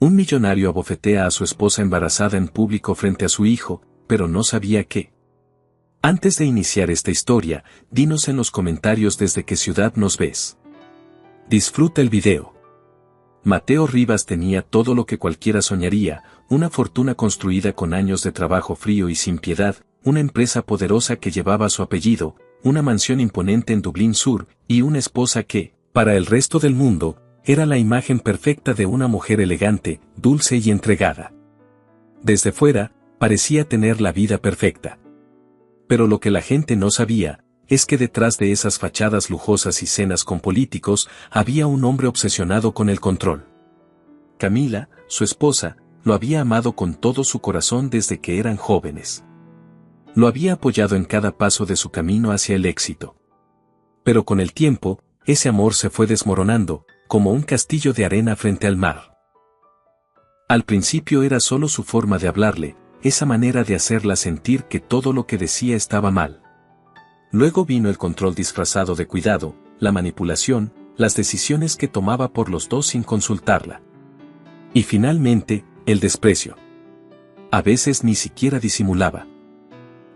Un millonario abofetea a su esposa embarazada en público frente a su hijo, pero no sabía qué. Antes de iniciar esta historia, dinos en los comentarios desde qué ciudad nos ves. Disfruta el video. Mateo Rivas tenía todo lo que cualquiera soñaría, una fortuna construida con años de trabajo frío y sin piedad, una empresa poderosa que llevaba su apellido, una mansión imponente en Dublín Sur, y una esposa que, para el resto del mundo, era la imagen perfecta de una mujer elegante, dulce y entregada. Desde fuera, parecía tener la vida perfecta. Pero lo que la gente no sabía, es que detrás de esas fachadas lujosas y cenas con políticos, había un hombre obsesionado con el control. Camila, su esposa, lo había amado con todo su corazón desde que eran jóvenes. Lo había apoyado en cada paso de su camino hacia el éxito. Pero con el tiempo, ese amor se fue desmoronando, como un castillo de arena frente al mar. Al principio era solo su forma de hablarle, esa manera de hacerla sentir que todo lo que decía estaba mal. Luego vino el control disfrazado de cuidado, la manipulación, las decisiones que tomaba por los dos sin consultarla. Y finalmente, el desprecio. A veces ni siquiera disimulaba.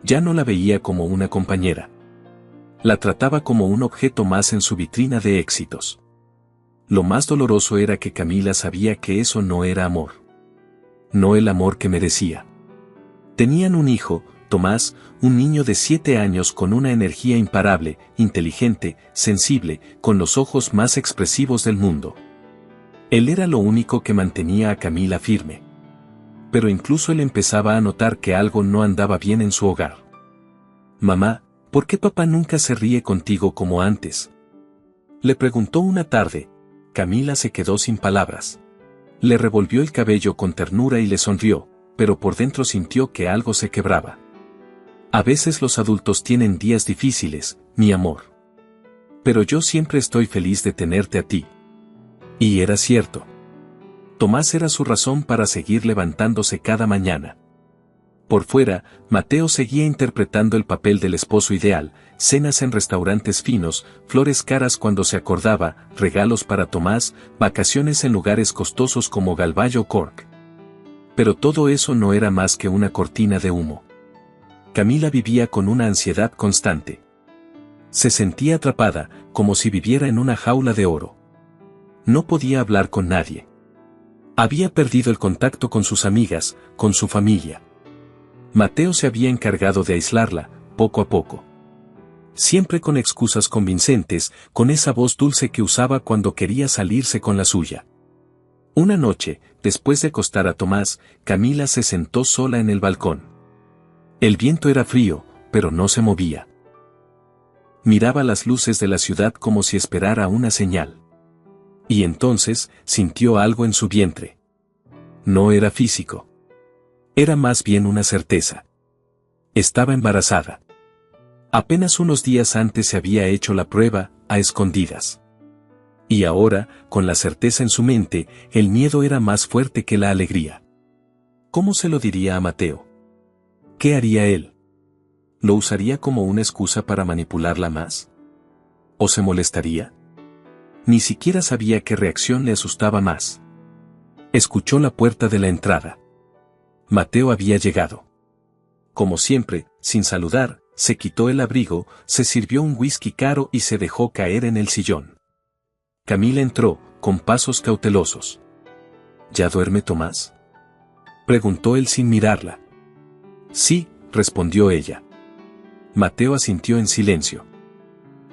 Ya no la veía como una compañera. La trataba como un objeto más en su vitrina de éxitos. Lo más doloroso era que Camila sabía que eso no era amor. No el amor que merecía. Tenían un hijo, Tomás, un niño de 7 años con una energía imparable, inteligente, sensible, con los ojos más expresivos del mundo. Él era lo único que mantenía a Camila firme. Pero incluso él empezaba a notar que algo no andaba bien en su hogar. «Mamá, ¿por qué papá nunca se ríe contigo como antes?», le preguntó una tarde. Camila se quedó sin palabras. Le revolvió el cabello con ternura y le sonrió, pero por dentro sintió que algo se quebraba. «A veces los adultos tienen días difíciles, mi amor. Pero yo siempre estoy feliz de tenerte a ti». Y era cierto. Tomás era su razón para seguir levantándose cada mañana. Por fuera, Mateo seguía interpretando el papel del esposo ideal, cenas en restaurantes finos, flores caras cuando se acordaba, regalos para Tomás, vacaciones en lugares costosos como Galway o Cork. Pero todo eso no era más que una cortina de humo. Camila vivía con una ansiedad constante. Se sentía atrapada, como si viviera en una jaula de oro. No podía hablar con nadie. Había perdido el contacto con sus amigas, con su familia. Mateo se había encargado de aislarla, poco a poco. Siempre con excusas convincentes, con esa voz dulce que usaba cuando quería salirse con la suya. Una noche, después de acostar a Tomás, Camila se sentó sola en el balcón. El viento era frío, pero no se movía. Miraba las luces de la ciudad como si esperara una señal. Y entonces, sintió algo en su vientre. No era físico. Era más bien una certeza. Estaba embarazada. Apenas unos días antes se había hecho la prueba, a escondidas. Y ahora, con la certeza en su mente, el miedo era más fuerte que la alegría. ¿Cómo se lo diría a Mateo? ¿Qué haría él? ¿Lo usaría como una excusa para manipularla más? ¿O se molestaría? Ni siquiera sabía qué reacción le asustaba más. Escuchó la puerta de la entrada. Mateo había llegado. Como siempre, sin saludar, se quitó el abrigo, se sirvió un whisky caro y se dejó caer en el sillón. Camila entró, con pasos cautelosos. ¿Ya duerme Tomás?, preguntó él sin mirarla. Sí, respondió ella. Mateo asintió en silencio.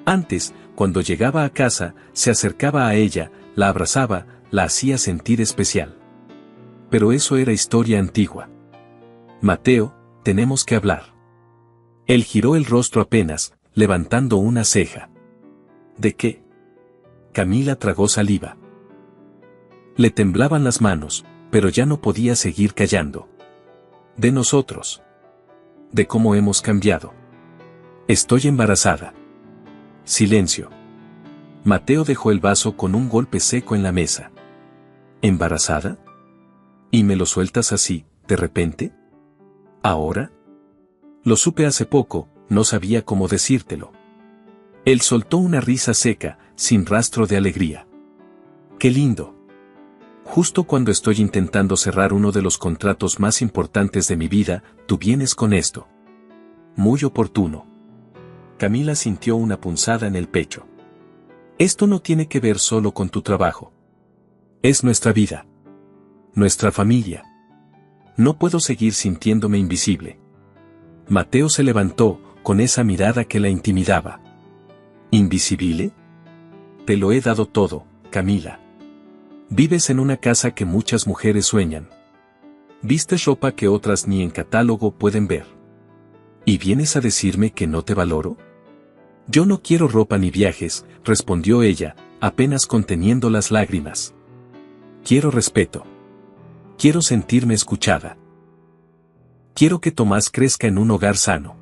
Antes, cuando llegaba a casa, se acercaba a ella, la abrazaba, la hacía sentir especial. Pero eso era historia antigua. Mateo, tenemos que hablar. Él giró el rostro apenas, levantando una ceja. ¿De qué? Camila tragó saliva. Le temblaban las manos, pero ya no podía seguir callando. De nosotros. De cómo hemos cambiado. Estoy embarazada. Silencio. Mateo dejó el vaso con un golpe seco en la mesa. ¿Embarazada? ¿Y me lo sueltas así, de repente? ¿Ahora? Lo supe hace poco, no sabía cómo decírtelo. Él soltó una risa seca, sin rastro de alegría. ¡Qué lindo! Justo cuando estoy intentando cerrar uno de los contratos más importantes de mi vida, tú vienes con esto. Muy oportuno. Camila sintió una punzada en el pecho. Esto no tiene que ver solo con tu trabajo. Es nuestra vida. Nuestra familia. No puedo seguir sintiéndome invisible. Mateo se levantó, con esa mirada que la intimidaba. ¿Invisible? Te lo he dado todo, Camila. Vives en una casa que muchas mujeres sueñan. Vistes ropa que otras ni en catálogo pueden ver. ¿Y vienes a decirme que no te valoro? Yo no quiero ropa ni viajes, respondió ella, apenas conteniendo las lágrimas. Quiero respeto. Quiero sentirme escuchada. Quiero que Tomás crezca en un hogar sano.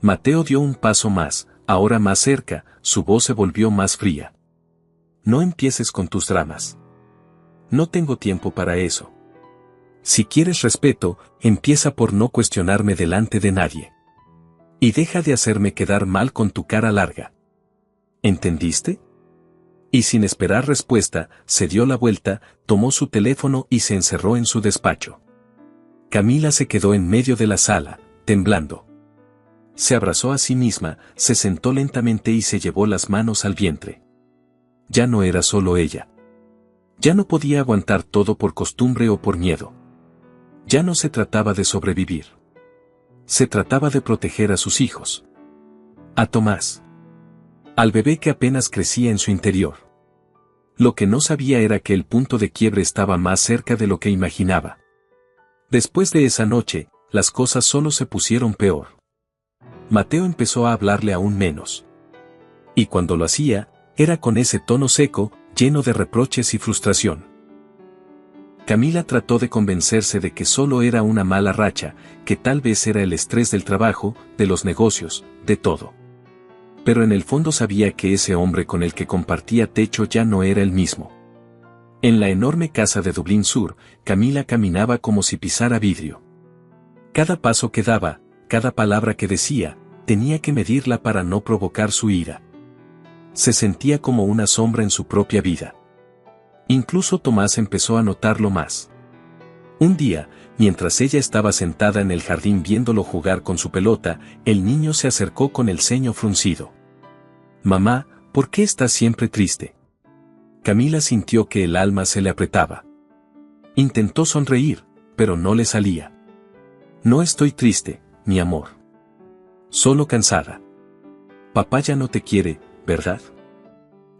Mateo dio un paso más, ahora más cerca, su voz se volvió más fría. No empieces con tus dramas. No tengo tiempo para eso. Si quieres respeto, empieza por no cuestionarme delante de nadie. Y deja de hacerme quedar mal con tu cara larga. ¿Entendiste? Y sin esperar respuesta, se dio la vuelta, tomó su teléfono y se encerró en su despacho. Camila se quedó en medio de la sala, temblando. Se abrazó a sí misma, se sentó lentamente y se llevó las manos al vientre. Ya no era solo ella. Ya no podía aguantar todo por costumbre o por miedo. Ya no se trataba de sobrevivir. Se trataba de proteger a sus hijos. A Tomás. Al bebé que apenas crecía en su interior. Lo que no sabía era que el punto de quiebre estaba más cerca de lo que imaginaba. Después de esa noche, las cosas solo se pusieron peor. Mateo empezó a hablarle aún menos. Y cuando lo hacía, era con ese tono seco, lleno de reproches y frustración. Camila trató de convencerse de que solo era una mala racha, que tal vez era el estrés del trabajo, de los negocios, de todo. Pero en el fondo sabía que ese hombre con el que compartía techo ya no era el mismo. En la enorme casa de Dublín Sur, Camila caminaba como si pisara vidrio. Cada paso que daba, cada palabra que decía, tenía que medirla para no provocar su ira. Se sentía como una sombra en su propia vida. Incluso Tomás empezó a notarlo más. Un día, mientras ella estaba sentada en el jardín viéndolo jugar con su pelota, el niño se acercó con el ceño fruncido. «Mamá, ¿por qué estás siempre triste?» Camila sintió que el alma se le apretaba. Intentó sonreír, pero no le salía. «No estoy triste, mi amor. Solo cansada. Papá ya no te quiere, ¿verdad?»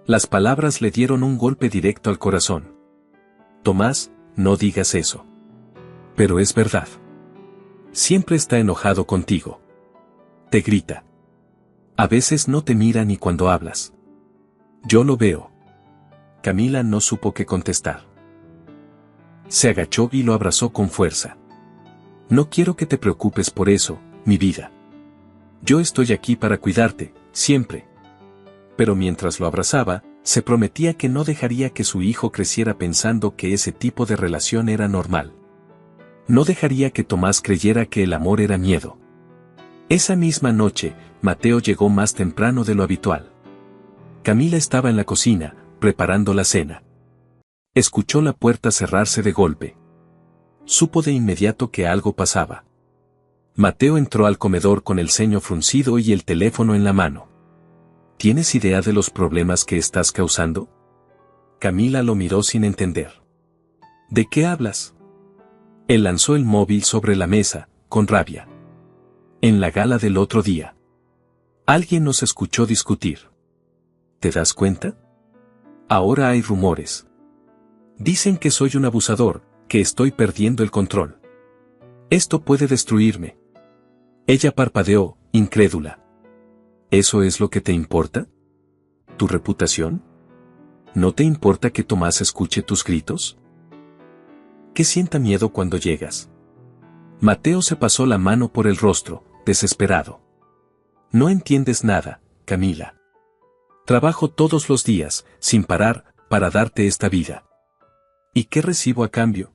Las palabras le dieron un golpe directo al corazón. «Tomás, no digas eso. Pero es verdad. Siempre está enojado contigo. Te grita. A veces no te mira ni cuando hablas. Yo lo veo». Camila no supo qué contestar. Se agachó y lo abrazó con fuerza. «No quiero que te preocupes por eso, mi vida. Yo estoy aquí para cuidarte, siempre». Pero mientras lo abrazaba, se prometía que no dejaría que su hijo creciera pensando que ese tipo de relación era normal. No dejaría que Tomás creyera que el amor era miedo. Esa misma noche, Mateo llegó más temprano de lo habitual. Camila estaba en la cocina, preparando la cena. Escuchó la puerta cerrarse de golpe. Supo de inmediato que algo pasaba. Mateo entró al comedor con el ceño fruncido y el teléfono en la mano. ¿Tienes idea de los problemas que estás causando? Camila lo miró sin entender. ¿De qué hablas? Él lanzó el móvil sobre la mesa, con rabia. En la gala del otro día. Alguien nos escuchó discutir. ¿Te das cuenta? Ahora hay rumores. Dicen que soy un abusador, que estoy perdiendo el control. Esto puede destruirme. Ella parpadeó, incrédula. ¿Eso es lo que te importa? ¿Tu reputación? ¿No te importa que Tomás escuche tus gritos? ¿Que sienta miedo cuando llegas? Mateo se pasó la mano por el rostro, desesperado. No entiendes nada, Camila. Trabajo todos los días, sin parar, para darte esta vida. ¿Y qué recibo a cambio?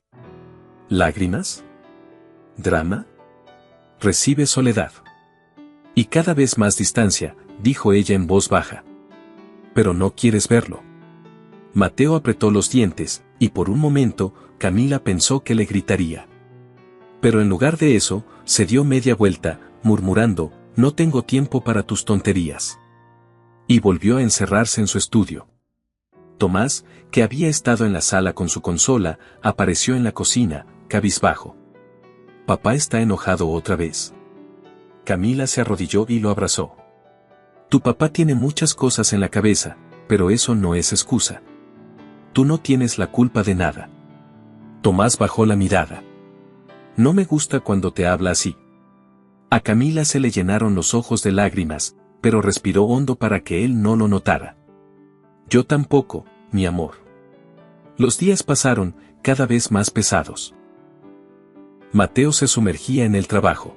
¿Lágrimas? ¿Drama? Recibe soledad. Y cada vez más distancia, dijo ella en voz baja. Pero no quieres verlo. Mateo apretó los dientes, y por un momento, Camila pensó que le gritaría. Pero en lugar de eso, se dio media vuelta, murmurando, «No tengo tiempo para tus tonterías». Y volvió a encerrarse en su estudio. Tomás, que había estado en la sala con su consola, apareció en la cocina, cabizbajo. «Papá está enojado otra vez». Camila se arrodilló y lo abrazó. «Tu papá tiene muchas cosas en la cabeza, pero eso no es excusa. Tú no tienes la culpa de nada». Tomás bajó la mirada. «No me gusta cuando te habla así». A Camila se le llenaron los ojos de lágrimas, pero respiró hondo para que él no lo notara. «Yo tampoco, mi amor». Los días pasaron, cada vez más pesados. Mateo se sumergía en el trabajo.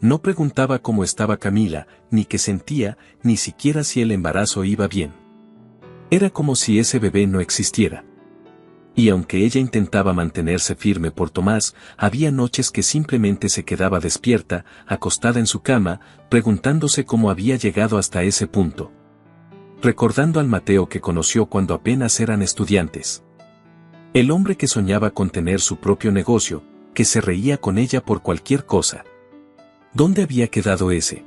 No preguntaba cómo estaba Camila, ni qué sentía, ni siquiera si el embarazo iba bien. Era como si ese bebé no existiera. Y aunque ella intentaba mantenerse firme por Tomás, había noches que simplemente se quedaba despierta, acostada en su cama, preguntándose cómo había llegado hasta ese punto. Recordando al Mateo que conoció cuando apenas eran estudiantes. El hombre que soñaba con tener su propio negocio, que se reía con ella por cualquier cosa. ¿Dónde había quedado ese?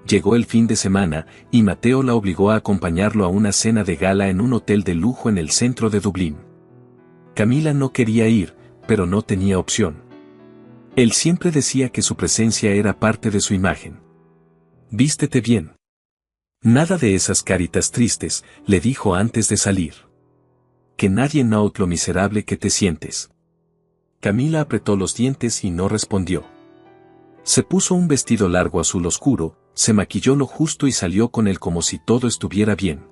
Llegó el fin de semana, y Mateo la obligó a acompañarlo a una cena de gala en un hotel de lujo en el centro de Dublín. Camila no quería ir, pero no tenía opción. Él siempre decía que su presencia era parte de su imagen. «Vístete bien. Nada de esas caritas tristes», le dijo antes de salir. «Que nadie note lo miserable que te sientes». Camila apretó los dientes y no respondió. Se puso un vestido largo azul oscuro, se maquilló lo justo y salió con él como si todo estuviera bien.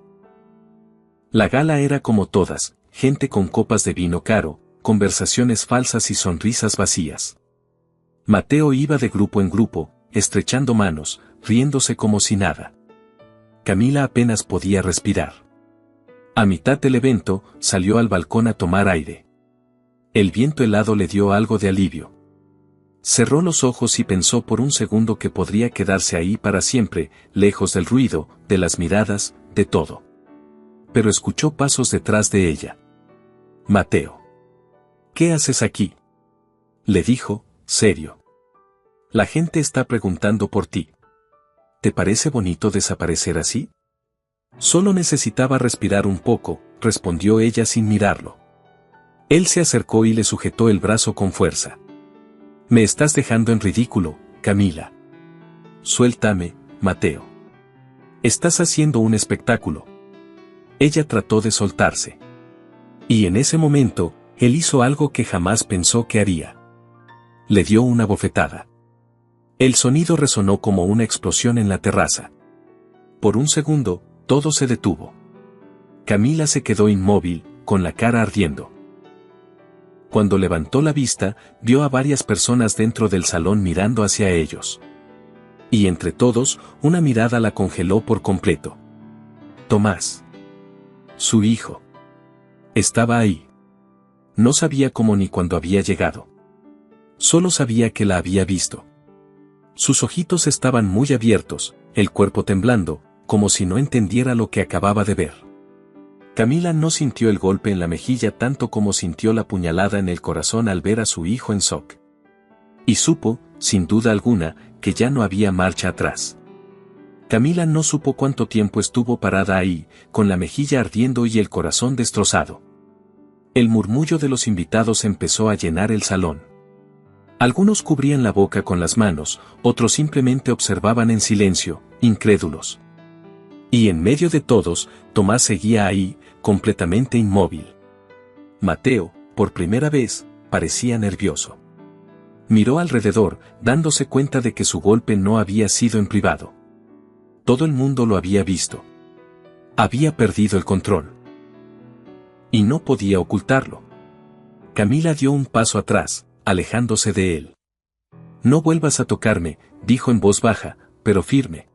La gala era como todas, gente con copas de vino caro, conversaciones falsas y sonrisas vacías. Mateo iba de grupo en grupo, estrechando manos, riéndose como si nada. Camila apenas podía respirar. A mitad del evento, salió al balcón a tomar aire. El viento helado le dio algo de alivio. Cerró los ojos y pensó por un segundo que podría quedarse ahí para siempre, lejos del ruido, de las miradas, de todo. Pero escuchó pasos detrás de ella. «Mateo. ¿Qué haces aquí?», le dijo, serio. «La gente está preguntando por ti. ¿Te parece bonito desaparecer así?». «Solo necesitaba respirar un poco», respondió ella sin mirarlo. Él se acercó y le sujetó el brazo con fuerza. «Me estás dejando en ridículo, Camila». «Suéltame, Mateo. Estás haciendo un espectáculo». Ella trató de soltarse. Y en ese momento, él hizo algo que jamás pensó que haría. Le dio una bofetada. El sonido resonó como una explosión en la terraza. Por un segundo, todo se detuvo. Camila se quedó inmóvil, con la cara ardiendo. Cuando levantó la vista, vio a varias personas dentro del salón mirando hacia ellos. Y entre todos, una mirada la congeló por completo. Tomás. Su hijo. Estaba ahí. No sabía cómo ni cuándo había llegado. Solo sabía que la había visto. Sus ojitos estaban muy abiertos, el cuerpo temblando, como si no entendiera lo que acababa de ver. Camila no sintió el golpe en la mejilla tanto como sintió la puñalada en el corazón al ver a su hijo en shock. Y supo, sin duda alguna, que ya no había marcha atrás. Camila no supo cuánto tiempo estuvo parada ahí, con la mejilla ardiendo y el corazón destrozado. El murmullo de los invitados empezó a llenar el salón. Algunos cubrían la boca con las manos, otros simplemente observaban en silencio, incrédulos. Y en medio de todos, Tomás seguía ahí, completamente inmóvil. Mateo, por primera vez, parecía nervioso. Miró alrededor, dándose cuenta de que su golpe no había sido en privado. Todo el mundo lo había visto. Había perdido el control. Y no podía ocultarlo. Camila dio un paso atrás, alejándose de él. «No vuelvas a tocarme», dijo en voz baja, pero firme.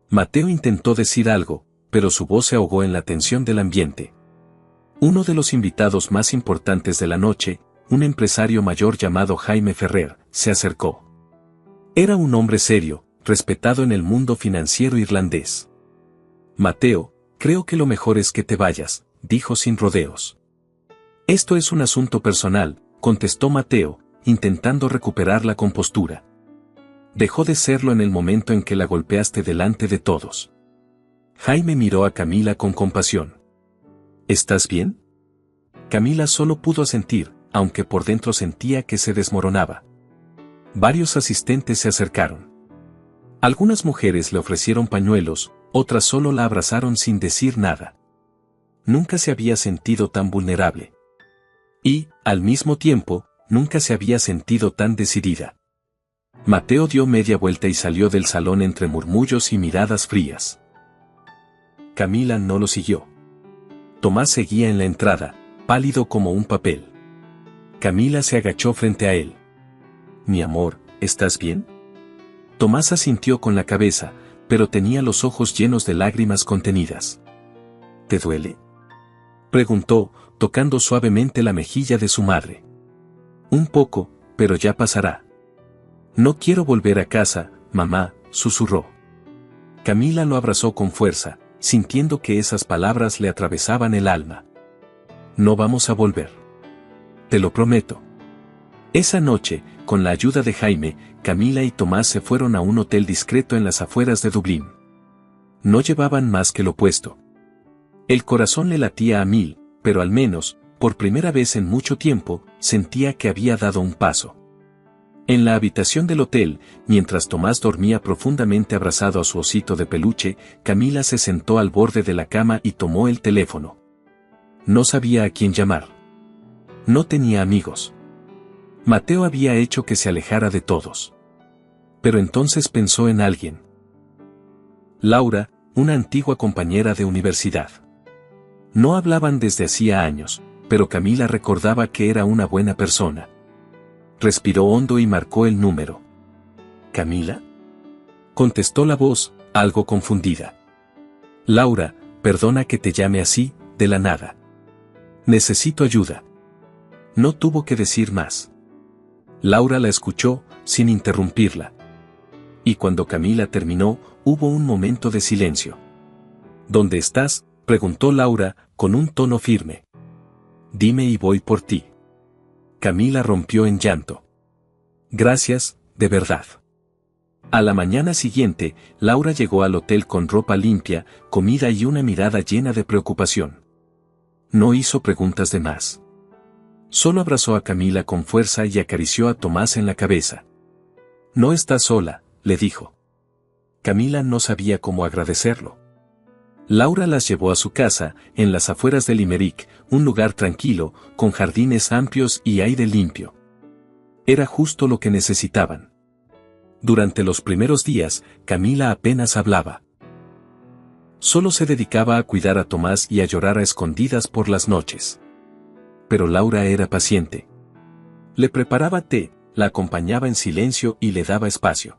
Mateo intentó decir algo, pero su voz se ahogó en la tensión del ambiente. Uno de los invitados más importantes de la noche, un empresario mayor llamado Jaime Ferrer, se acercó. Era un hombre serio, respetado en el mundo financiero irlandés. «Mateo, creo que lo mejor es que te vayas», dijo sin rodeos. Esto es un asunto personal, contestó Mateo, intentando recuperar la compostura. Dejó de serlo en el momento en que la golpeaste delante de todos. Jaime miró a Camila con compasión. ¿Estás bien? Camila solo pudo asentir, aunque por dentro sentía que se desmoronaba. Varios asistentes se acercaron. Algunas mujeres le ofrecieron pañuelos, otras solo la abrazaron sin decir nada. Nunca se había sentido tan vulnerable. Y, al mismo tiempo, nunca se había sentido tan decidida. Mateo dio media vuelta y salió del salón entre murmullos y miradas frías. Camila no lo siguió. Tomás seguía en la entrada, pálido como un papel. Camila se agachó frente a él. Mi amor, ¿estás bien? Tomás asintió con la cabeza, pero tenía los ojos llenos de lágrimas contenidas. ¿Te duele?, preguntó, tocando suavemente la mejilla de su madre. Un poco, pero ya pasará. No quiero volver a casa, mamá, susurró. Camila lo abrazó con fuerza, sintiendo que esas palabras le atravesaban el alma. No vamos a volver. Te lo prometo. Esa noche, con la ayuda de Jaime, Camila y Tomás se fueron a un hotel discreto en las afueras de Dublín. No llevaban más que lo puesto. El corazón le latía a mil, pero al menos, por primera vez en mucho tiempo, sentía que había dado un paso. En la habitación del hotel, mientras Tomás dormía profundamente abrazado a su osito de peluche, Camila se sentó al borde de la cama y tomó el teléfono. No sabía a quién llamar. No tenía amigos. Mateo había hecho que se alejara de todos. Pero entonces pensó en alguien. Laura, una antigua compañera de universidad. No hablaban desde hacía años, pero Camila recordaba que era una buena persona. Respiró hondo y marcó el número. ¿Camila?, contestó la voz, algo confundida. Laura, perdona que te llame así, de la nada. Necesito ayuda. No tuvo que decir más. Laura la escuchó, sin interrumpirla. Y cuando Camila terminó, hubo un momento de silencio. ¿Dónde estás?, preguntó Laura, con un tono firme. Dime y voy por ti. Camila rompió en llanto. Gracias, de verdad. A la mañana siguiente, Laura llegó al hotel con ropa limpia, comida y una mirada llena de preocupación. No hizo preguntas de más. Solo abrazó a Camila con fuerza y acarició a Tomás en la cabeza. No estás sola, le dijo. Camila no sabía cómo agradecerlo. Laura las llevó a su casa, en las afueras de Limerick, un lugar tranquilo, con jardines amplios y aire limpio. Era justo lo que necesitaban. Durante los primeros días, Camila apenas hablaba. Solo se dedicaba a cuidar a Tomás y a llorar a escondidas por las noches. Pero Laura era paciente. Le preparaba té, la acompañaba en silencio y le daba espacio.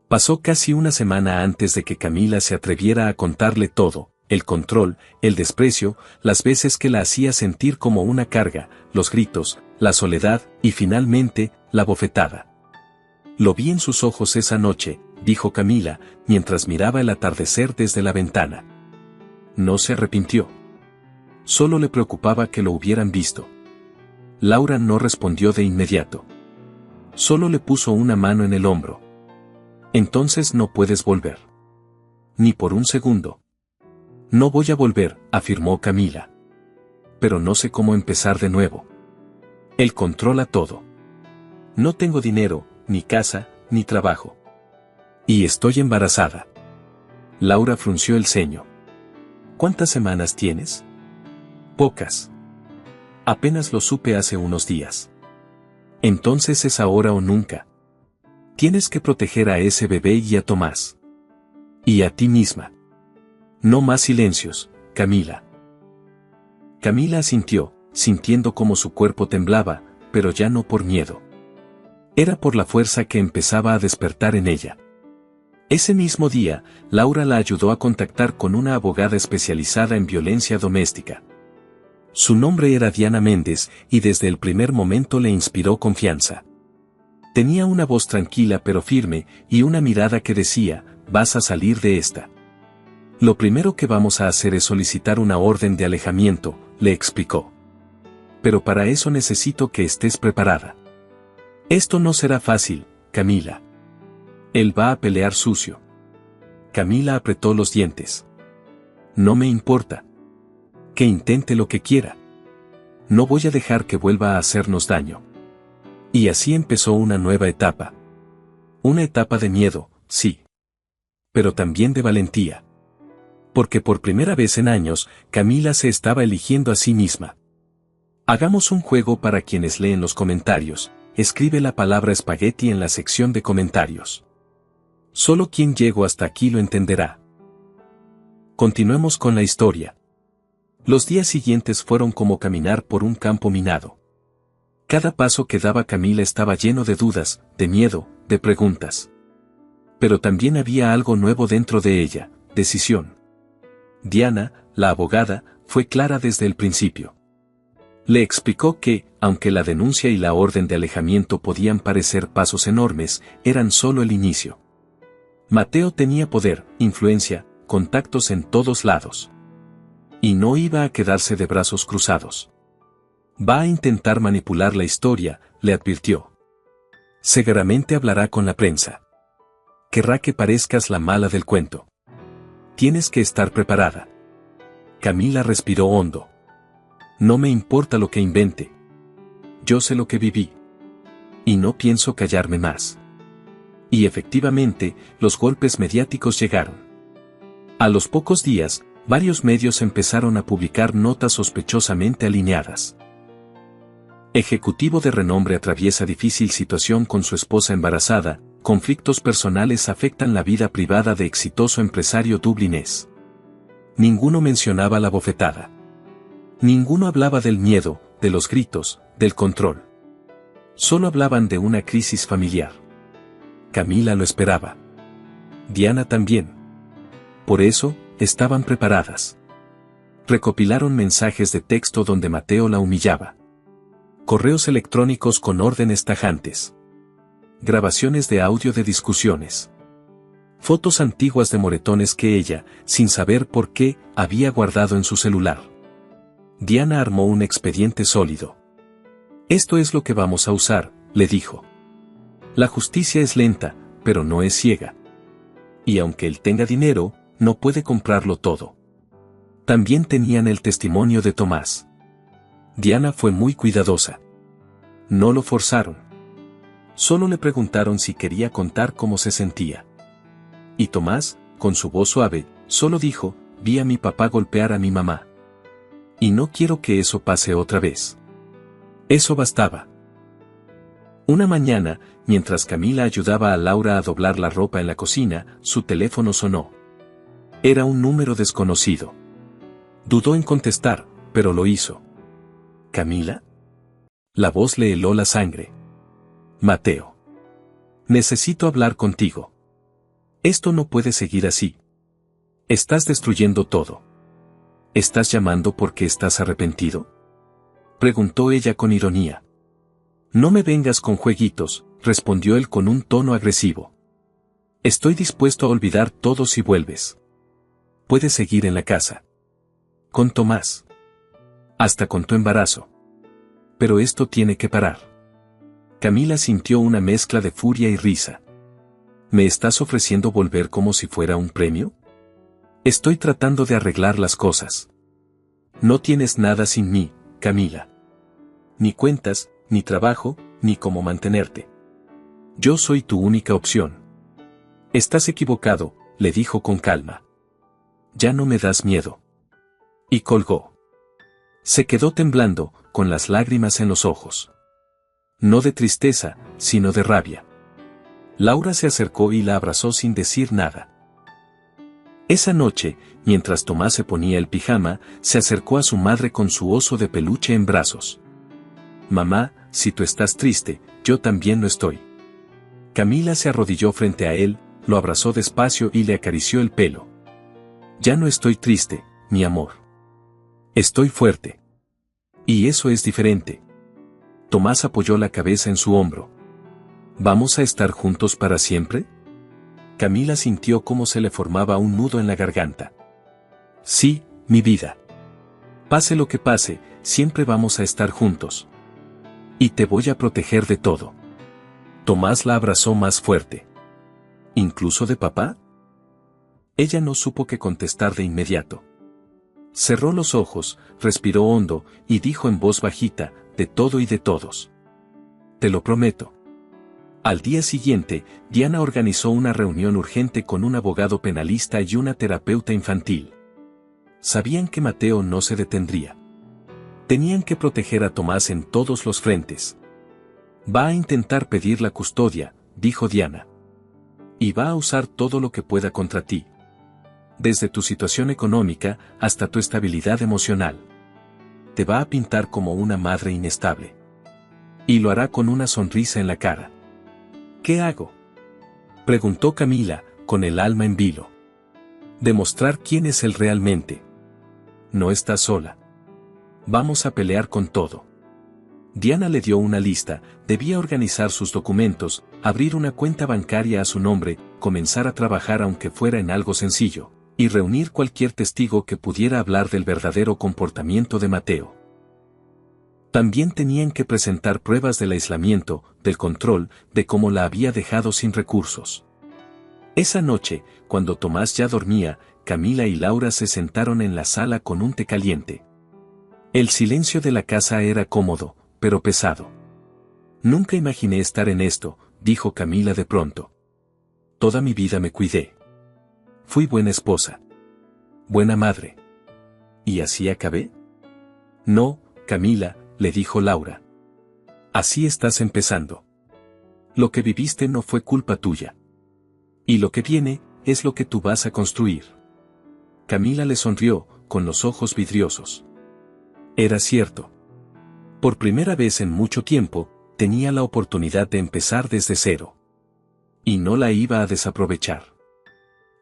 Pasó casi una semana antes de que Camila se atreviera a contarle todo, el control, el desprecio, las veces que la hacía sentir como una carga, los gritos, la soledad y finalmente, la bofetada. Lo vi en sus ojos esa noche, dijo Camila, mientras miraba el atardecer desde la ventana. No se arrepintió. Solo le preocupaba que lo hubieran visto. Laura no respondió de inmediato. Solo le puso una mano en el hombro. Entonces no puedes volver. Ni por un segundo. No voy a volver, afirmó Camila. Pero no sé cómo empezar de nuevo. Él controla todo. No tengo dinero, ni casa, ni trabajo. Y estoy embarazada. Laura frunció el ceño. ¿Cuántas semanas tienes? Pocas. Apenas lo supe hace unos días. Entonces es ahora o nunca. Tienes que proteger a ese bebé y a Tomás. Y a ti misma. No más silencios, Camila. Camila asintió, sintiendo cómo su cuerpo temblaba, pero ya no por miedo. Era por la fuerza que empezaba a despertar en ella. Ese mismo día, Laura la ayudó a contactar con una abogada especializada en violencia doméstica. Su nombre era Diana Méndez y desde el primer momento le inspiró confianza. Tenía una voz tranquila pero firme y una mirada que decía, vas a salir de esta. Lo primero que vamos a hacer es solicitar una orden de alejamiento, le explicó. Pero para eso necesito que estés preparada. Esto no será fácil, Camila. Él va a pelear sucio. Camila apretó los dientes. No me importa. Que intente lo que quiera. No voy a dejar que vuelva a hacernos daño. Y así empezó una nueva etapa. Una etapa de miedo, sí. Pero también de valentía. Porque por primera vez en años, Camila se estaba eligiendo a sí misma. Hagamos un juego para quienes leen los comentarios. Escribe la palabra espagueti en la sección de comentarios. Solo quien llegó hasta aquí lo entenderá. Continuemos con la historia. Los días siguientes fueron como caminar por un campo minado. Cada paso que daba Camila estaba lleno de dudas, de miedo, de preguntas. Pero también había algo nuevo dentro de ella, decisión. Diana, la abogada, fue clara desde el principio. Le explicó que, aunque la denuncia y la orden de alejamiento podían parecer pasos enormes, eran solo el inicio. Mateo tenía poder, influencia, contactos en todos lados. Y no iba a quedarse de brazos cruzados. Va a intentar manipular la historia, le advirtió. Seguramente hablará con la prensa. Querrá que parezcas la mala del cuento. Tienes que estar preparada. Camila respiró hondo. No me importa lo que invente. Yo sé lo que viví. Y no pienso callarme más. Y efectivamente, los golpes mediáticos llegaron. A los pocos días, varios medios empezaron a publicar notas sospechosamente alineadas. Ejecutivo de renombre atraviesa difícil situación con su esposa embarazada, conflictos personales afectan la vida privada de exitoso empresario dublinés. Ninguno mencionaba la bofetada. Ninguno hablaba del miedo, de los gritos, del control. Solo hablaban de una crisis familiar. Camila lo esperaba. Diana también. Por eso, estaban preparadas. Recopilaron mensajes de texto donde Mateo la humillaba. Correos electrónicos con órdenes tajantes. Grabaciones de audio de discusiones. Fotos antiguas de moretones que ella, sin saber por qué, había guardado en su celular. Diana armó un expediente sólido. Esto es lo que vamos a usar, le dijo. La justicia es lenta, pero no es ciega. Y aunque él tenga dinero, no puede comprarlo todo. También tenían el testimonio de Tomás. Diana fue muy cuidadosa. No lo forzaron. Solo le preguntaron si quería contar cómo se sentía. Y Tomás, con su voz suave, solo dijo, vi a mi papá golpear a mi mamá. Y no quiero que eso pase otra vez. Eso bastaba. Una mañana, mientras Camila ayudaba a Laura a doblar la ropa en la cocina, su teléfono sonó. Era un número desconocido. Dudó en contestar, pero lo hizo. ¿Camila? La voz le heló la sangre. Mateo. Necesito hablar contigo. Esto no puede seguir así. Estás destruyendo todo. ¿Estás llamando porque estás arrepentido? Preguntó ella con ironía. No me vengas con jueguitos, respondió él con un tono agresivo. Estoy dispuesto a olvidar todo si vuelves. Puedes seguir en la casa. Con Tomás. Hasta con tu embarazo. Pero esto tiene que parar. Camila sintió una mezcla de furia y risa. ¿Me estás ofreciendo volver como si fuera un premio? Estoy tratando de arreglar las cosas. No tienes nada sin mí, Camila. Ni cuentas, ni trabajo, ni cómo mantenerte. Yo soy tu única opción. Estás equivocado, le dijo con calma. Ya no me das miedo. Y colgó. Se quedó temblando, con las lágrimas en los ojos. No de tristeza, sino de rabia. Laura se acercó y la abrazó sin decir nada. Esa noche, mientras Tomás se ponía el pijama, se acercó a su madre con su oso de peluche en brazos. Mamá, si tú estás triste, yo también lo estoy. Camila se arrodilló frente a él, lo abrazó despacio y le acarició el pelo. Ya no estoy triste, mi amor. Estoy fuerte. Y eso es diferente. Tomás apoyó la cabeza en su hombro. ¿Vamos a estar juntos para siempre? Camila sintió cómo se le formaba un nudo en la garganta. Sí, mi vida. Pase lo que pase, siempre vamos a estar juntos. Y te voy a proteger de todo. Tomás la abrazó más fuerte. ¿Incluso de papá? Ella no supo qué contestar de inmediato. Cerró los ojos, respiró hondo, y dijo en voz bajita, de todo y de todos. Te lo prometo. Al día siguiente, Diana organizó una reunión urgente con un abogado penalista y una terapeuta infantil. Sabían que Mateo no se detendría. Tenían que proteger a Tomás en todos los frentes. Va a intentar pedir la custodia, dijo Diana. Y va a usar todo lo que pueda contra ti. Desde tu situación económica hasta tu estabilidad emocional. Te va a pintar como una madre inestable. Y lo hará con una sonrisa en la cara. ¿Qué hago?, preguntó Camila, con el alma en vilo. Demostrar quién es él realmente. No estás sola. Vamos a pelear con todo. Diana le dio una lista, debía organizar sus documentos, abrir una cuenta bancaria a su nombre, comenzar a trabajar aunque fuera en algo sencillo, y reunir cualquier testigo que pudiera hablar del verdadero comportamiento de Mateo. También tenían que presentar pruebas del aislamiento, del control, de cómo la había dejado sin recursos. Esa noche, cuando Tomás ya dormía, Camila y Laura se sentaron en la sala con un té caliente. El silencio de la casa era cómodo, pero pesado. Nunca imaginé estar en esto, dijo Camila de pronto. Toda mi vida me cuidé. Fui buena esposa. Buena madre. ¿Y así acabé? No, Camila, le dijo Laura. Así estás empezando. Lo que viviste no fue culpa tuya. Y lo que viene, es lo que tú vas a construir. Camila le sonrió, con los ojos vidriosos. Era cierto. Por primera vez en mucho tiempo, tenía la oportunidad de empezar desde cero. Y no la iba a desaprovechar.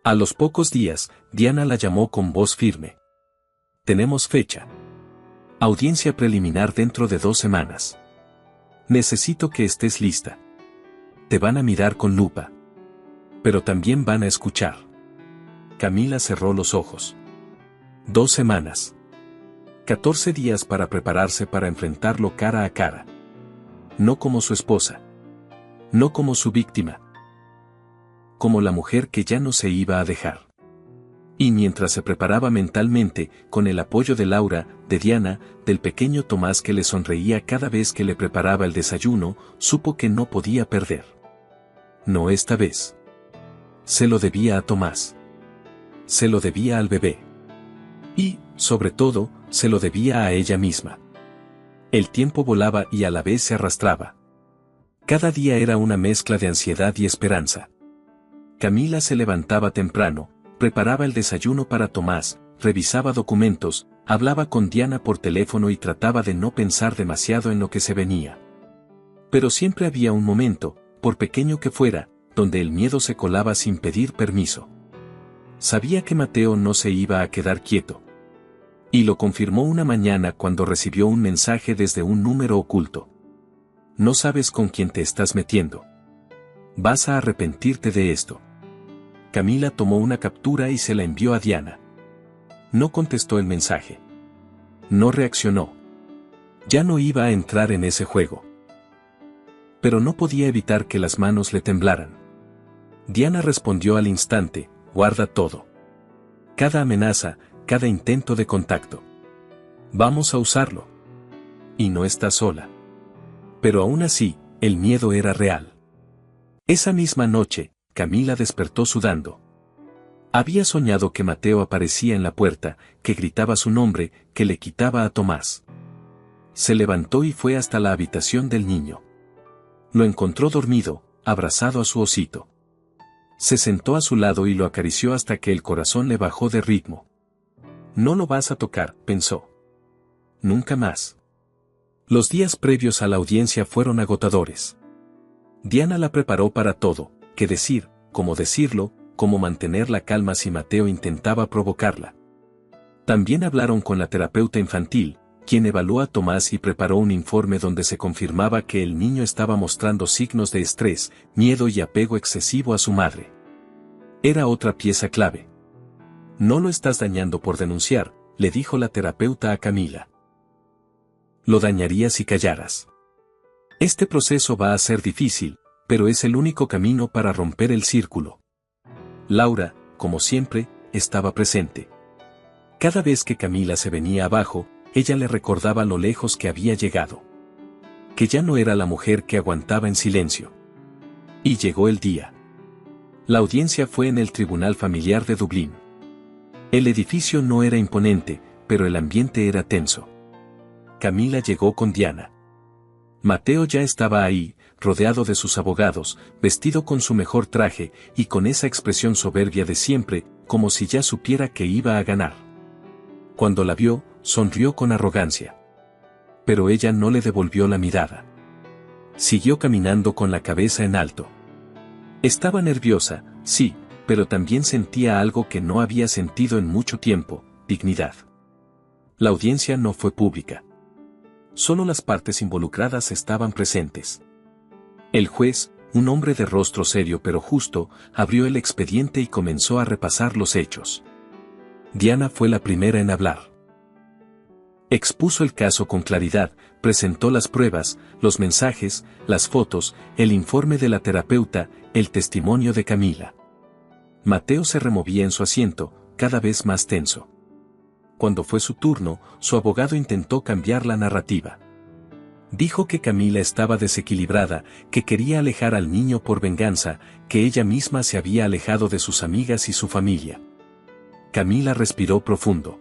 A los pocos días, Diana la llamó con voz firme. Tenemos fecha. Audiencia preliminar dentro de 2 semanas. Necesito que estés lista. Te van a mirar con lupa. Pero también van a escuchar. Camila cerró los ojos. 2 semanas. 14 días para prepararse para enfrentarlo cara a cara. No como su esposa. No como su víctima. Como la mujer que ya no se iba a dejar. Y mientras se preparaba mentalmente, con el apoyo de Laura, de Diana, del pequeño Tomás que le sonreía cada vez que le preparaba el desayuno, supo que no podía perder. No esta vez. Se lo debía a Tomás. Se lo debía al bebé. Y, sobre todo, se lo debía a ella misma. El tiempo volaba y a la vez se arrastraba. Cada día era una mezcla de ansiedad y esperanza. Camila se levantaba temprano, preparaba el desayuno para Tomás, revisaba documentos, hablaba con Diana por teléfono y trataba de no pensar demasiado en lo que se venía. Pero siempre había un momento, por pequeño que fuera, donde el miedo se colaba sin pedir permiso. Sabía que Mateo no se iba a quedar quieto. Y lo confirmó una mañana cuando recibió un mensaje desde un número oculto. No sabes con quién te estás metiendo. Vas a arrepentirte de esto. Camila tomó una captura y se la envió a Diana. No contestó el mensaje. No reaccionó. Ya no iba a entrar en ese juego. Pero no podía evitar que las manos le temblaran. Diana respondió al instante, guarda todo. Cada amenaza, cada intento de contacto. Vamos a usarlo. Y no está sola. Pero aún así, el miedo era real. Esa misma noche, Camila despertó sudando. Había soñado que Mateo aparecía en la puerta, que gritaba su nombre, que le quitaba a Tomás. Se levantó y fue hasta la habitación del niño. Lo encontró dormido, abrazado a su osito. Se sentó a su lado y lo acarició hasta que el corazón le bajó de ritmo. No lo vas a tocar, pensó. Nunca más. Los días previos a la audiencia fueron agotadores. Diana la preparó para todo, qué decir, cómo decirlo, cómo mantener la calma si Mateo intentaba provocarla. También hablaron con la terapeuta infantil, quien evaluó a Tomás y preparó un informe donde se confirmaba que el niño estaba mostrando signos de estrés, miedo y apego excesivo a su madre. Era otra pieza clave. No lo estás dañando por denunciar, le dijo la terapeuta a Camila. Lo dañaría si callaras. Este proceso va a ser difícil, pero es el único camino para romper el círculo. Laura, como siempre, estaba presente. Cada vez que Camila se venía abajo, ella le recordaba lo lejos que había llegado. Que ya no era la mujer que aguantaba en silencio. Y llegó el día. La audiencia fue en el Tribunal Familiar de Dublín. El edificio no era imponente, pero el ambiente era tenso. Camila llegó con Diana. Mateo ya estaba ahí, rodeado de sus abogados, vestido con su mejor traje y con esa expresión soberbia de siempre, como si ya supiera que iba a ganar. Cuando la vio, sonrió con arrogancia. Pero ella no le devolvió la mirada. Siguió caminando con la cabeza en alto. Estaba nerviosa, sí, pero también sentía algo que no había sentido en mucho tiempo, dignidad. La audiencia no fue pública. Solo las partes involucradas estaban presentes. El juez, un hombre de rostro serio pero justo, abrió el expediente y comenzó a repasar los hechos. Diana fue la primera en hablar. Expuso el caso con claridad, presentó las pruebas, los mensajes, las fotos, el informe de la terapeuta, el testimonio de Camila. Mateo se removía en su asiento, cada vez más tenso. Cuando fue su turno, su abogado intentó cambiar la narrativa. Dijo que Camila estaba desequilibrada, que quería alejar al niño por venganza, que ella misma se había alejado de sus amigas y su familia. Camila respiró profundo.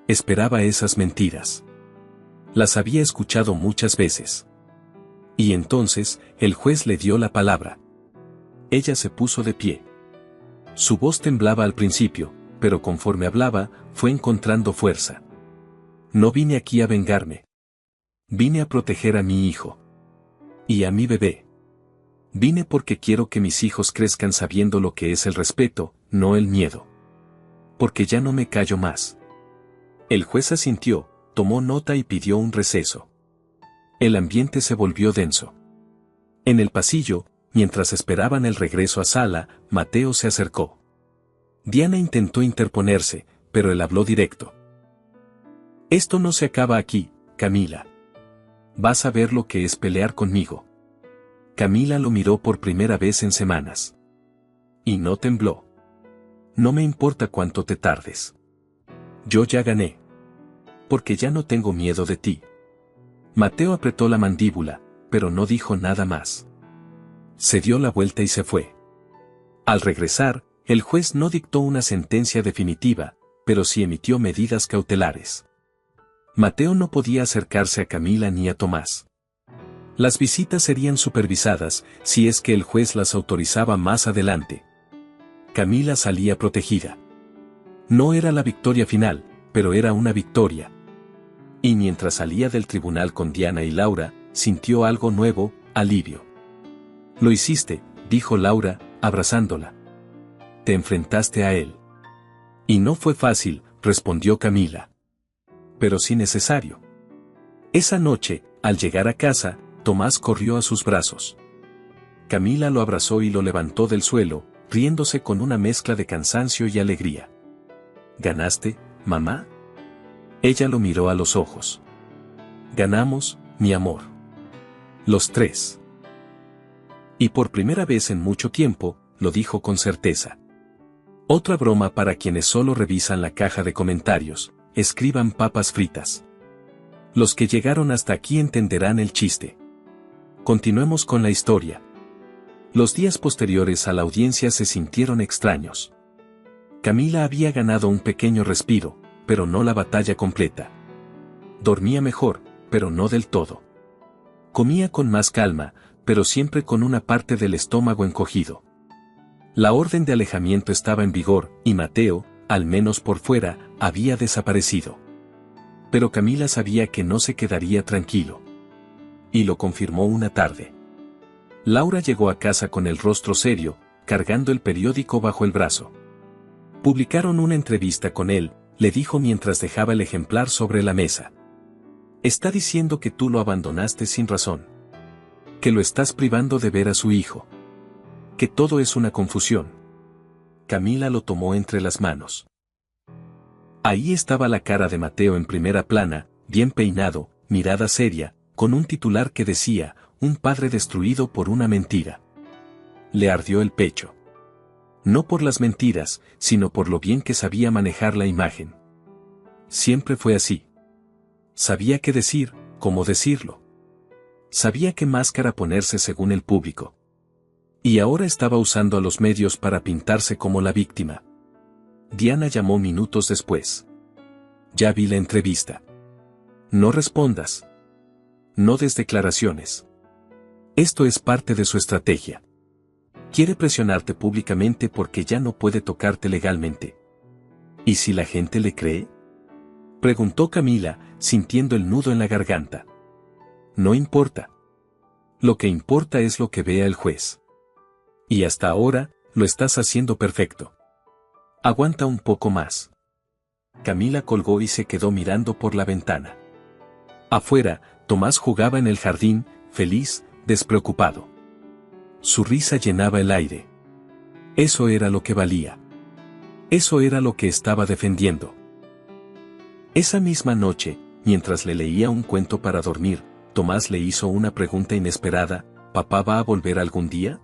Esperaba esas mentiras. Las había escuchado muchas veces. Y entonces, el juez le dio la palabra. Ella se puso de pie. Su voz temblaba al principio, pero conforme hablaba, fue encontrando fuerza. No vine aquí a vengarme. Vine a proteger a mi hijo. Y a mi bebé. Vine porque quiero que mis hijos crezcan sabiendo lo que es el respeto, no el miedo. Porque ya no me callo más. El juez asintió, tomó nota y pidió un receso. El ambiente se volvió denso. En el pasillo, mientras esperaban el regreso a sala, Mateo se acercó. Diana intentó interponerse, pero él habló directo. Esto no se acaba aquí, Camila. Vas a ver lo que es pelear conmigo. Camila lo miró por primera vez en semanas. Y no tembló. No me importa cuánto te tardes. Yo ya gané. Porque ya no tengo miedo de ti. Mateo apretó la mandíbula, pero no dijo nada más. Se dio la vuelta y se fue. Al regresar, el juez no dictó una sentencia definitiva, pero sí emitió medidas cautelares. Mateo no podía acercarse a Camila ni a Tomás. Las visitas serían supervisadas, si es que el juez las autorizaba más adelante. Camila salía protegida. No era la victoria final, pero era una victoria. Y mientras salía del tribunal con Diana y Laura, sintió algo nuevo, alivio. Lo hiciste, dijo Laura, abrazándola. Te enfrentaste a él. Y no fue fácil, respondió Camila. Pero sí necesario. Esa noche, al llegar a casa, Tomás corrió a sus brazos. Camila lo abrazó y lo levantó del suelo, riéndose con una mezcla de cansancio y alegría. ¿Ganaste, mamá? Ella lo miró a los ojos. Ganamos, mi amor. Los tres. Y por primera vez en mucho tiempo, lo dijo con certeza. Otra broma para quienes solo revisan la caja de comentarios, escriban papas fritas. Los que llegaron hasta aquí entenderán el chiste. Continuemos con la historia. Los días posteriores a la audiencia se sintieron extraños. Camila había ganado un pequeño respiro, pero no la batalla completa. Dormía mejor, pero no del todo. Comía con más calma, pero siempre con una parte del estómago encogido. La orden de alejamiento estaba en vigor, y Mateo, al menos por fuera, había desaparecido. Pero Camila sabía que no se quedaría tranquilo. Y lo confirmó una tarde. Laura llegó a casa con el rostro serio, cargando el periódico bajo el brazo. Publicaron una entrevista con él, le dijo mientras dejaba el ejemplar sobre la mesa. Está diciendo que tú lo abandonaste sin razón. Que lo estás privando de ver a su hijo. Que todo es una confusión. Camila lo tomó entre las manos. Ahí estaba la cara de Mateo en primera plana, bien peinado, mirada seria, con un titular que decía, un padre destruido por una mentira. Le ardió el pecho. No por las mentiras, sino por lo bien que sabía manejar la imagen. Siempre fue así. Sabía qué decir, cómo decirlo. Sabía qué máscara ponerse según el público. Y ahora estaba usando a los medios para pintarse como la víctima. Diana llamó minutos después. Ya vi la entrevista. No respondas. No des declaraciones. Esto es parte de su estrategia. Quiere presionarte públicamente porque ya no puede tocarte legalmente. ¿Y si la gente le cree? Preguntó Camila, sintiendo el nudo en la garganta. No importa. Lo que importa es lo que vea el juez. Y hasta ahora, lo estás haciendo perfecto. Aguanta un poco más. Camila colgó y se quedó mirando por la ventana. Afuera, Tomás jugaba en el jardín, feliz, despreocupado. Su risa llenaba el aire. Eso era lo que valía. Eso era lo que estaba defendiendo. Esa misma noche, mientras le leía un cuento para dormir, Tomás le hizo una pregunta inesperada: ¿Papá va a volver algún día?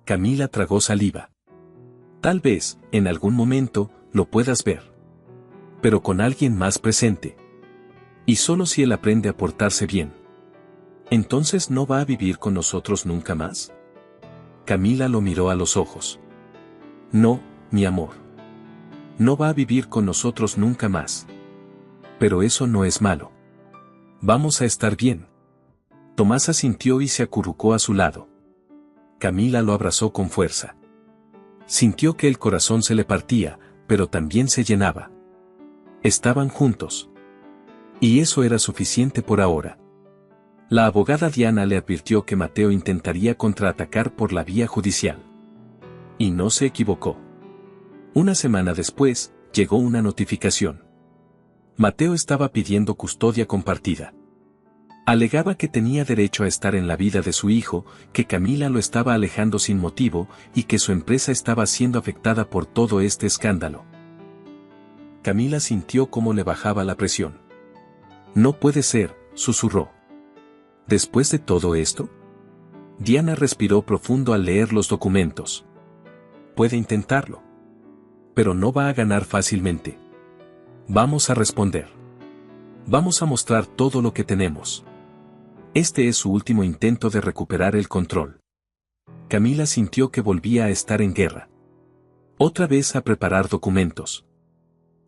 Camila tragó saliva. Tal vez, en algún momento, lo puedas ver. Pero con alguien más presente. Y solo si él aprende a portarse bien. ¿Entonces no va a vivir con nosotros nunca más? Camila lo miró a los ojos. No, mi amor. No va a vivir con nosotros nunca más. Pero eso no es malo. Vamos a estar bien. Tomás asintió y se acurrucó a su lado. Camila lo abrazó con fuerza. Sintió que el corazón se le partía, pero también se llenaba. Estaban juntos. Y eso era suficiente por ahora. La abogada Diana le advirtió que Mateo intentaría contraatacar por la vía judicial. Y no se equivocó. Una semana después, llegó una notificación. Mateo estaba pidiendo custodia compartida. Alegaba que tenía derecho a estar en la vida de su hijo, que Camila lo estaba alejando sin motivo y que su empresa estaba siendo afectada por todo este escándalo. Camila sintió cómo le bajaba la presión. No puede ser, susurró. ¿Después de todo esto? Diana respiró profundo al leer los documentos. Puede intentarlo. Pero no va a ganar fácilmente. Vamos a responder. Vamos a mostrar todo lo que tenemos. Este es su último intento de recuperar el control. Camila sintió que volvía a estar en guerra. Otra vez a preparar documentos.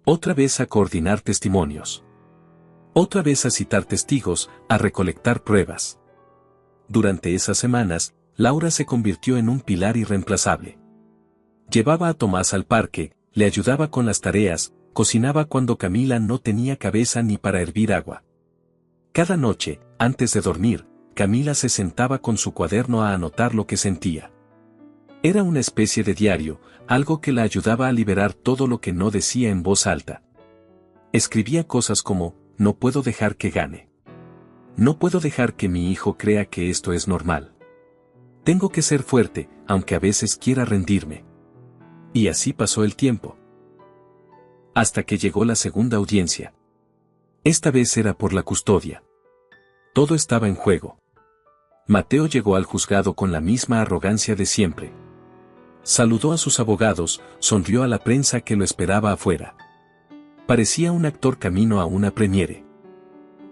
Otra vez a coordinar testimonios. Otra vez a citar testigos, a recolectar pruebas. Durante esas semanas, Laura se convirtió en un pilar irreemplazable. Llevaba a Tomás al parque, le ayudaba con las tareas, cocinaba cuando Camila no tenía cabeza ni para hervir agua. Cada noche, antes de dormir, Camila se sentaba con su cuaderno a anotar lo que sentía. Era una especie de diario, algo que la ayudaba a liberar todo lo que no decía en voz alta. Escribía cosas como: no puedo dejar que gane. No puedo dejar que mi hijo crea que esto es normal. Tengo que ser fuerte, aunque a veces quiera rendirme. Y así pasó el tiempo. Hasta que llegó la segunda audiencia. Esta vez era por la custodia. Todo estaba en juego. Mateo llegó al juzgado con la misma arrogancia de siempre. Saludó a sus abogados, sonrió a la prensa que lo esperaba afuera. Parecía un actor camino a una premiere.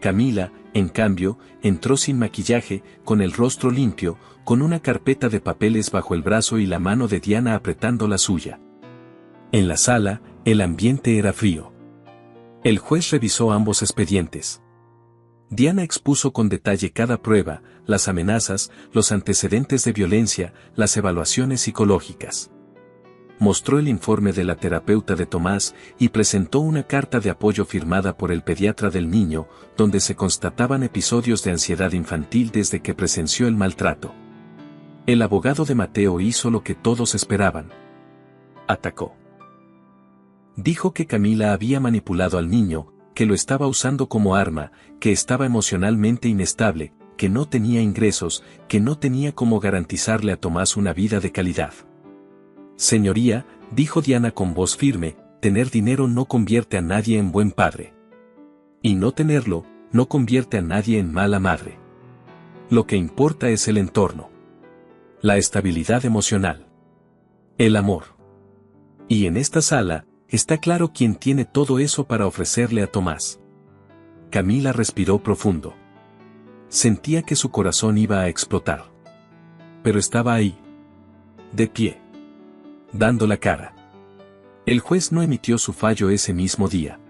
Camila, en cambio, entró sin maquillaje, con el rostro limpio, con una carpeta de papeles bajo el brazo y la mano de Diana apretando la suya. En la sala, el ambiente era frío. El juez revisó ambos expedientes. Diana expuso con detalle cada prueba, las amenazas, los antecedentes de violencia, las evaluaciones psicológicas. Mostró el informe de la terapeuta de Tomás y presentó una carta de apoyo firmada por el pediatra del niño, donde se constataban episodios de ansiedad infantil desde que presenció el maltrato. El abogado de Mateo hizo lo que todos esperaban. Atacó. Dijo que Camila había manipulado al niño, que lo estaba usando como arma, que estaba emocionalmente inestable, que no tenía ingresos, que no tenía cómo garantizarle a Tomás una vida de calidad. Señoría, dijo Diana con voz firme, tener dinero no convierte a nadie en buen padre. Y no tenerlo, no convierte a nadie en mala madre. Lo que importa es el entorno. La estabilidad emocional. El amor. Y en esta sala, está claro quién tiene todo eso para ofrecerle a Tomás. Camila respiró profundo. Sentía que su corazón iba a explotar. Pero estaba ahí. De pie. Dando la cara. El juez no emitió su fallo ese mismo día.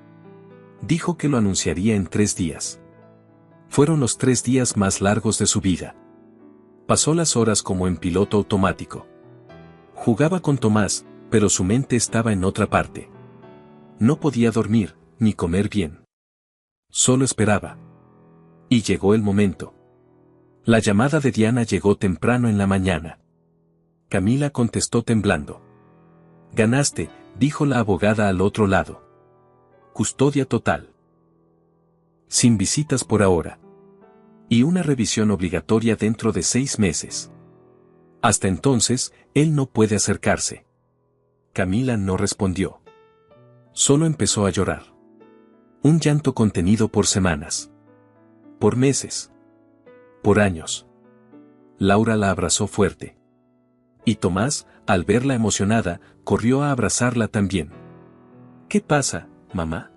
Dijo que lo anunciaría en 3 días. Fueron los 3 días más largos de su vida. Pasó las horas como en piloto automático. Jugaba con Tomás, pero su mente estaba en otra parte. No podía dormir, ni comer bien. Solo esperaba. Y llegó el momento. La llamada de Diana llegó temprano en la mañana. Camila contestó temblando. Ganaste, dijo la abogada al otro lado. Custodia total. Sin visitas por ahora. Y una revisión obligatoria dentro de 6 meses. Hasta entonces, él no puede acercarse. Camila no respondió. Solo empezó a llorar. Un llanto contenido por semanas. Por meses. Por años. Laura la abrazó fuerte. Y Tomás, al verla emocionada, corrió a abrazarla también. ¿Qué pasa, mamá?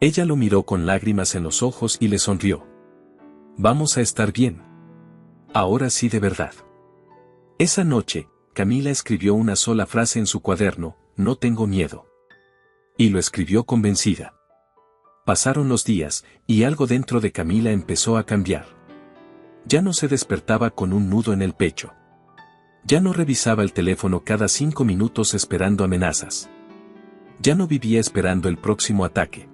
Ella lo miró con lágrimas en los ojos y le sonrió. Vamos a estar bien. Ahora sí de verdad. Esa noche, Camila escribió una sola frase en su cuaderno, no tengo miedo. Y lo escribió convencida. Pasaron los días, y algo dentro de Camila empezó a cambiar. Ya no se despertaba con un nudo en el pecho. Ya no revisaba el teléfono cada 5 minutos esperando amenazas. Ya no vivía esperando el próximo ataque.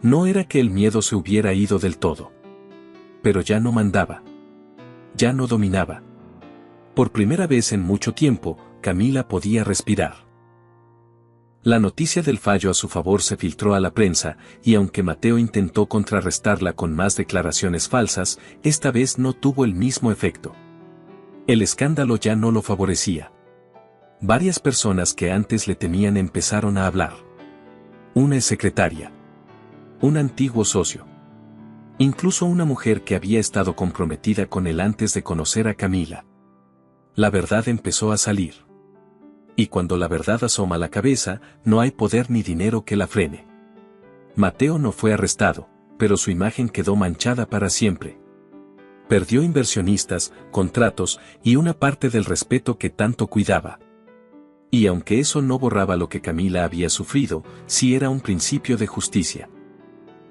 No era que el miedo se hubiera ido del todo. Pero ya no mandaba. Ya no dominaba. Por primera vez en mucho tiempo, Camila podía respirar. La noticia del fallo a su favor se filtró a la prensa, y aunque Mateo intentó contrarrestarla con más declaraciones falsas, esta vez no tuvo el mismo efecto. El escándalo ya no lo favorecía. Varias personas que antes le temían empezaron a hablar. Una secretaria. Un antiguo socio. Incluso una mujer que había estado comprometida con él antes de conocer a Camila. La verdad empezó a salir. Y cuando la verdad asoma a la cabeza, no hay poder ni dinero que la frene. Mateo no fue arrestado, pero su imagen quedó manchada para siempre. Perdió inversionistas, contratos y una parte del respeto que tanto cuidaba. Y aunque eso no borraba lo que Camila había sufrido, sí era un principio de justicia.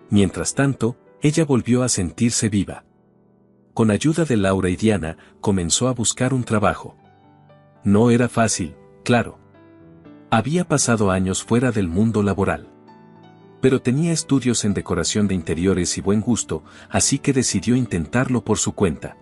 Mientras tanto, ella volvió a sentirse viva. Con ayuda de Laura y Diana, comenzó a buscar un trabajo. No era fácil, claro. Había pasado años fuera del mundo laboral. Pero tenía estudios en decoración de interiores y buen gusto, así que decidió intentarlo por su cuenta.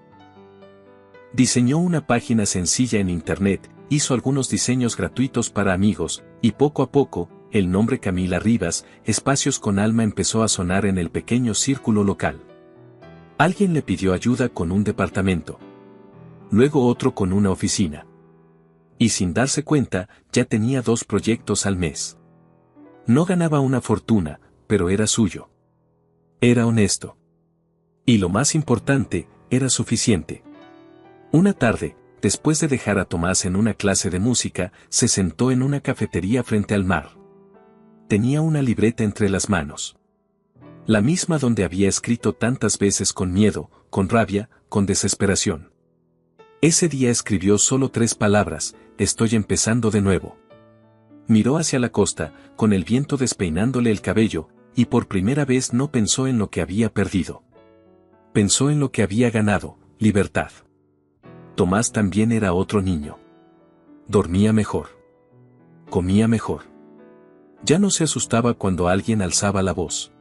Diseñó una página sencilla en internet, hizo algunos diseños gratuitos para amigos, y poco a poco, el nombre Camila Rivas, Espacios con Alma empezó a sonar en el pequeño círculo local. Alguien le pidió ayuda con un departamento. Luego otro con una oficina. Y sin darse cuenta, ya tenía 2 proyectos al mes. No ganaba una fortuna, pero era suyo. Era honesto. Y lo más importante, era suficiente. Una tarde, después de dejar a Tomás en una clase de música, se sentó en una cafetería frente al mar. Tenía una libreta entre las manos. La misma donde había escrito tantas veces con miedo, con rabia, con desesperación. Ese día escribió solo 3 palabras, estoy empezando de nuevo. Miró hacia la costa, con el viento despeinándole el cabello, y por primera vez no pensó en lo que había perdido. Pensó en lo que había ganado, libertad. Tomás también era otro niño. Dormía mejor. Comía mejor. Ya no se asustaba cuando alguien alzaba la voz.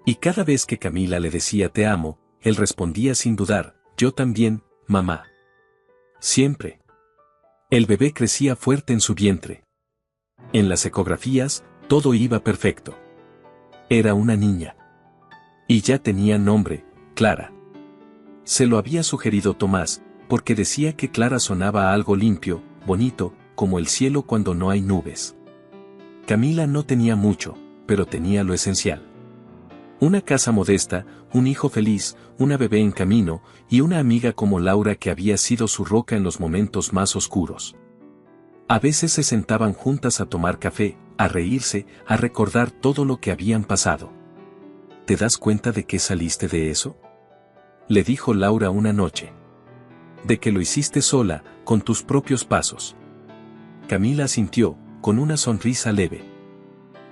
Y cada vez que Camila le decía te amo, él respondía sin dudar, yo también, mamá. Siempre. El bebé crecía fuerte en su vientre. En las ecografías, todo iba perfecto. Era una niña. Y ya tenía nombre, Clara. Se lo había sugerido Tomás, porque decía que Clara sonaba a algo limpio, bonito, como el cielo cuando no hay nubes. Camila no tenía mucho, pero tenía lo esencial. Una casa modesta, un hijo feliz, una bebé en camino, y una amiga como Laura que había sido su roca en los momentos más oscuros. A veces se sentaban juntas a tomar café, a reírse, a recordar todo lo que habían pasado. ¿Te das cuenta de que saliste de eso?, le dijo Laura una noche. De que lo hiciste sola, con tus propios pasos. Camila asintió, con una sonrisa leve.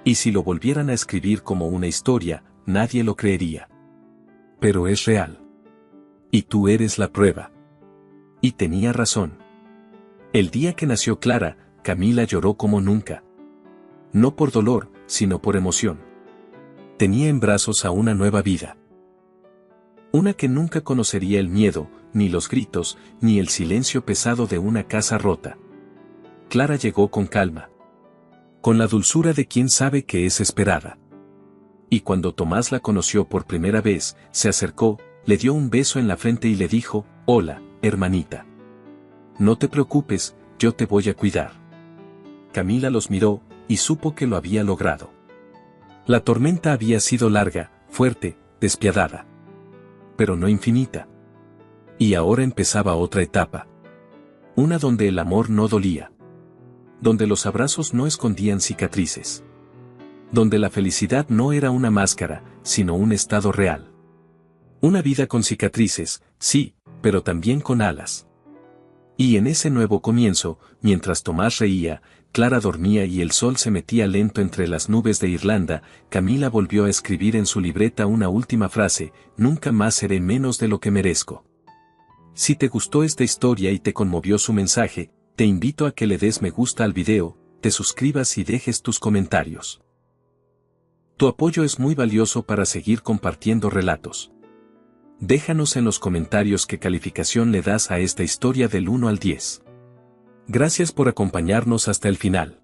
Y si lo volvieran a escribir como una historia, nadie lo creería. Pero es real. Y tú eres la prueba. Y tenía razón. El día que nació Clara, Camila lloró como nunca. No por dolor, sino por emoción. Tenía en brazos a una nueva vida. Una que nunca conocería el miedo, ni los gritos, ni el silencio pesado de una casa rota. Clara llegó con calma. Con la dulzura de quien sabe que es esperada. Y cuando Tomás la conoció por primera vez, se acercó, le dio un beso en la frente y le dijo: «Hola, hermanita. No te preocupes, yo te voy a cuidar». Camila los miró, y supo que lo había logrado. La tormenta había sido larga, fuerte, despiadada. Pero no infinita. Y ahora empezaba otra etapa. Una donde el amor no dolía. Donde los abrazos no escondían cicatrices. Donde la felicidad no era una máscara, sino un estado real. Una vida con cicatrices, sí, pero también con alas. Y en ese nuevo comienzo, mientras Tomás reía, Clara dormía y el sol se metía lento entre las nubes de Irlanda, Camila volvió a escribir en su libreta una última frase: «Nunca más seré menos de lo que merezco». Si te gustó esta historia y te conmovió su mensaje, te invito a que le des me gusta al video, te suscribas y dejes tus comentarios. Tu apoyo es muy valioso para seguir compartiendo relatos. Déjanos en los comentarios qué calificación le das a esta historia del 1 al 10. Gracias por acompañarnos hasta el final.